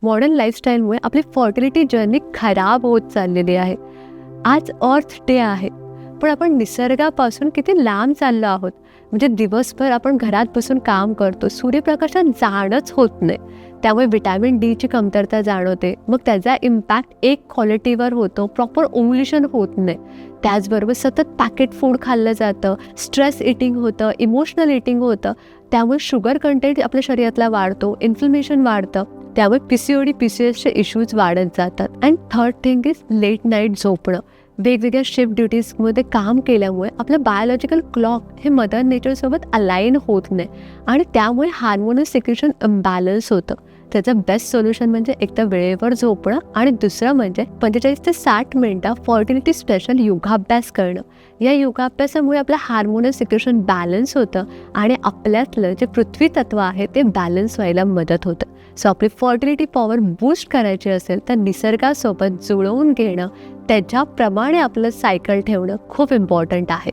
Modern लाईफस्टाईलमुळे आपली fertility journey खराब होत चाललेली आहे. आज अर्थ डे आहे, पण आपण निसर्गापासून किती लांब चाललो आहोत. म्हणजे दिवसभर आपण घरात बसून काम करतो, सूर्यप्रकाशात जाणंच होत नाही. त्यामुळे व्हिटॅमिन डीची कमतरता जाणवते. मग त्याचा इम्पॅक्ट एक क्वालिटीवर होतो, प्रॉपर ओव्ह्युलेशन होत नाही. त्याचबरोबर सतत पॅकेट फूड खाल्लं जातं, स्ट्रेस इटिंग होतं, इमोशनल इटिंग होतं. त्यामुळे शुगर कंटेंट आपल्या शरीरातला वाढतो, इन्फ्लमेशन वाढतं. त्यामुळे PCOD, PCOSचे इश्यूज वाढत जातात. And third thing is late night झोपणं. वेगवेगळ्या शिफ्ट ड्युटीजमध्ये काम केल्यामुळे आपलं बायोलॉजिकल क्लॉक हे मदर नेचरसोबत अलाईन होत नाही आणि त्यामुळे हार्मोनल सिक्रेशन इम्बॅलन्स होतं. त्याचं बेस्ट सोल्युशन म्हणजे एक तर वेळेवर झोपणं आणि दुसरं म्हणजे 45 ते 60 मिनिटं फर्टिलिटी स्पेशल योगाभ्यास करणं. या योगाभ्यासामुळे आपलं हार्मोनल सिक्रेशन बॅलन्स होतं आणि आपल्यातलं जे पृथ्वी तत्व आहे ते बॅलन्स व्हायला मदत होतं. सो आपली फर्टिलिटी पॉवर बूस्ट करायची असेल तर निसर्गासोबत जुळवून घेणं, त्याच्याप्रमाणे आपलं सायकल ठेवणं खूप इम्पॉर्टंट आहे.